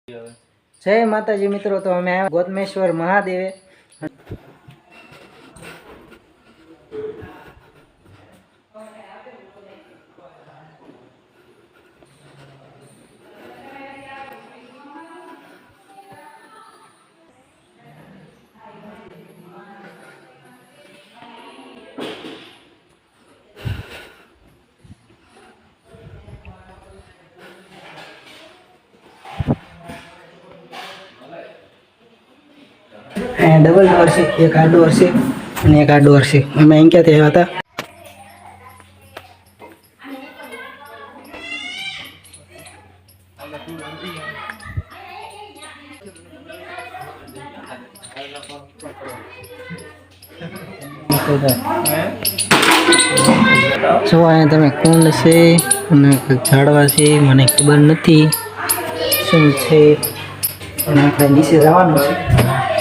जय माताजी मित्रों। तो अमे आया गौतमेश्वर महादेवे डबल डोर से एक आ डोर से एक आ डोर से अमे अहीं क्यांथी आव्या हता। जो अहीं तमे कुंड छे अने झाड़वा छे मने खबर नथी शुं छे पण आपणे नीचे जवानुं छे।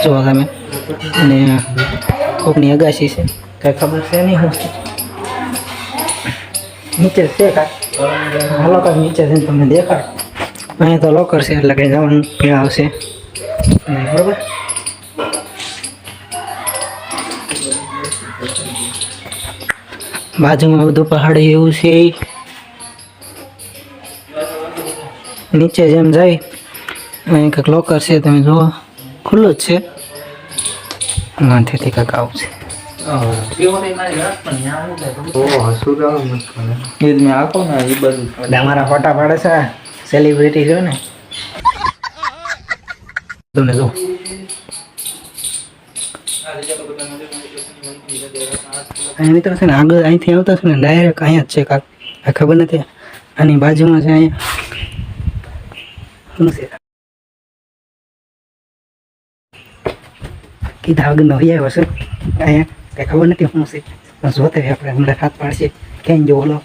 जो तमे अने कोकनी अगाशी छे कांई खबर छे नहीं शुं छे नीचे छे कांई हालो कांई नीचे जईने तमने देखाड। अहीं तो लॉकर छे એટલે કાંઈ જવાનું ભેળા આવશે નહીં બરોબર। बाजूमां बधुं पहाड़ एवुं छे। नीचे जेम जाई अहीं कंईक लॉकर छे तमे जुओ खुल्लुं ज छे। माथेथी कंईक आવું છે। અમારા ફોટા પાડે છે સેલિબ્રિટી છો ને તમને જો મિત્રો છે ને આગળ અહીંથી આવતા છે ને ડાયરેક્ટ અહીંયા જ છે કાંક ખબર નથી આની બાજુમાં છે અહીંયા શું છે કીધા આગળનો આવ્યો છે અહીંયા કંઈ ખબર નથી શું છે પણ જોતે આપણે હમણાં હાથ પાડશે ક્યાંય જો બોલો।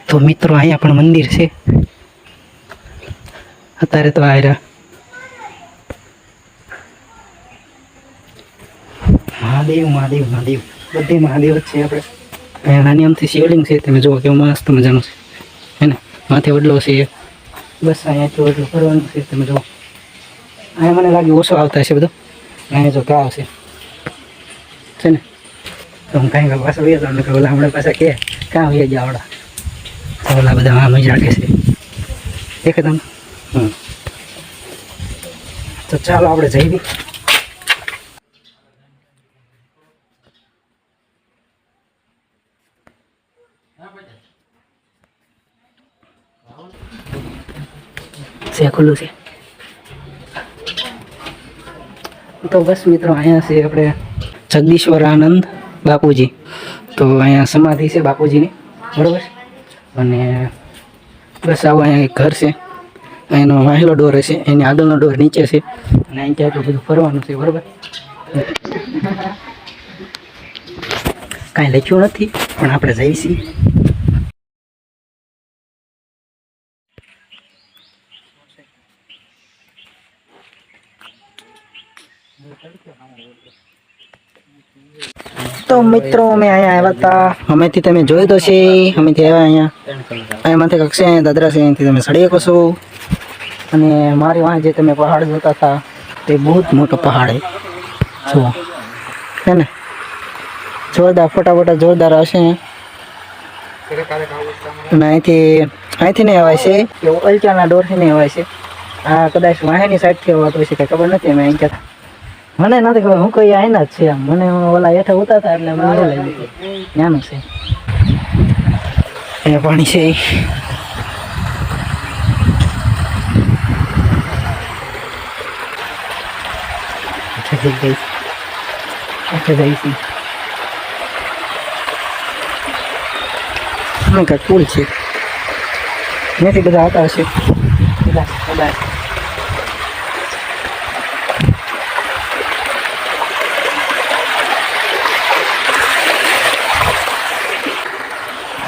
તો મિત્રો અહીંયા પણ મંદિર છે અત્યારે તો આ महादेव महादेव महादेव बधे महादेव है। अपने नानी आमथी शिवलिंग है तमे जो केवुं मस्त मजानुं छे है ने माथे वडलो छे बस अहींया जो એટલું કરવાનું છે તમે જો અહીંયા મને લાગે ઓછો આવતા હશે બધું અહીંયા જો કાવ છે ને તો હું કાંઈ પાછો વહી જાઉં કે ઓલા હમણાં પાછા કે કાં વહી જાવ આવડા ઓલા બધા આ મજા રાખે છે દેખે તમે તો ચાલો આપણે જઈએ। से खुल्लू से तो बस मित्रों अँ से अपने जगदीश्वरानंद बापूजी तो अँ समाधि से बापूजी ने बराबर अने बस आव अँ एक घर से एनो वाहेलो डोर है एनी आगळनो डोर नीचे से अने अहीं त्यां बधुं फरवानुं छे बराबर। कांई लख्युं नथी पण आपणे जईशी। तो मित्रों मैं अँ आया था हमें थी तमे जोई तो छे हमें थी आया अँ माथे कक्षे अँ दादरा से अँ तमे सड़ी शको छो अने मारी वहाँ जे तमे पहाड़ जोता था ते बहुत मोटो पहाड़ है जो है ने जोरदार फटाफट जोरदार हशे। અહીંથી નહીં અવાય છે કે અલચાના ડોરથી નહીં અવાય છે આ કદાચ વાહેની સાઈડથી અવાતો હશે કંઈ ખબર નથી। અમે અહીં કહેતા મને નથી ખબર હું કઈ આઈના જ છે આમ મને ઓલા હેઠા ઉતારતા એટલે મને એવું લાગ્યું ત્યાંનું છે એ પાણી છે જઈશી અમે કાંઈક પુલ છે ત્યાંથી બધા આવતા હશે કદાચ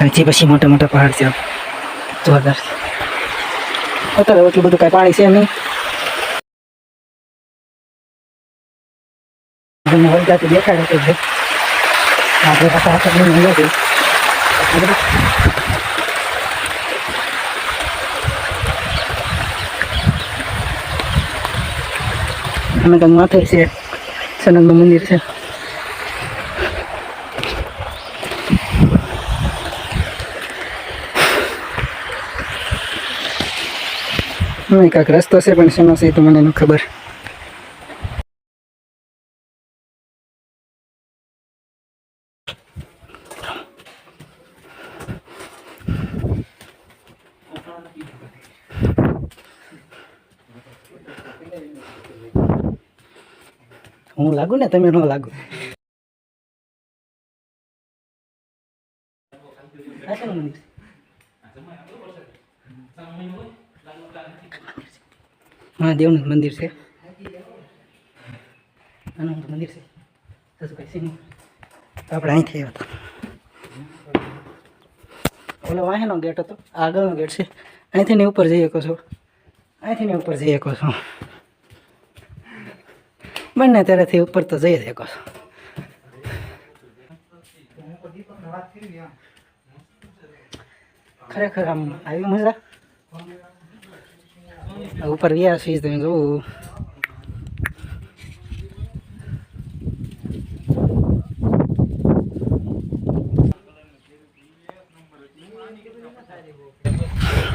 હજી પછી મોટા મોટા પહાડ છે જોરદાર અત્યારે એટલું બધું કાંઈ પાણી છે નહીં તમને વળગાથી દેખાડે તો છે આપણે પાછા હાથ લઈને અમે કંઈક માથે છે સનગનું મંદિર છે. કાંઈક રસ્તો છે પણ શેનો છે તો મને નથી ખબર. હું લાગુ ને તમે ન લાગુ. મહાદેવનું મંદિર છે. આનું મંદિર છે. આપણે અહીંથી આવ્યા હતા. ઓલો વાહેનો ગેટ હતો, આગળનો ગેટ છે. અહીંથી ને ઉપર જઈ શકો છો, અહીંથી ને ઉપર જઈ શકો છો. બંને ત્યારેથી ઉપર તો જઈ શકો છો. ખરેખર આમ આવી મજા. ઉપર ગયા છીએ તમે જોવું.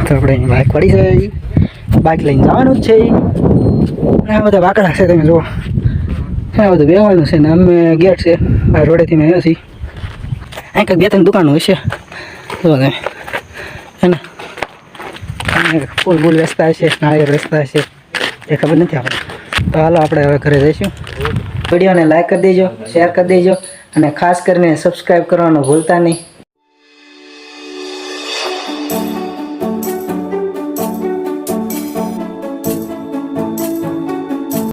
તો આપણે બાઇક પડી છે, બાઇક લઈને જવાનું જ છે. અને આ બધા વાકડા છે તમે જુઓ, આ બધું બેવાનું છે ને અમે ગેટ છે આ રોડેથી મેં આવ્યા છીએ. અહીં કંઈક 2-3 દુકાનો હશે તો હે ને, ફૂલ રસ્તા હશે, નાળિયેર રસ્તા હશે, એ ખબર નથી આપણે. તો હાલો આપણે હવે ઘરે જઈશું. વિડીયોને લાઈક કરી દેજો, શેર કરી દેજો અને ખાસ કરીને સબસ્ક્રાઈબ કરવાનું ભૂલતા નહીં.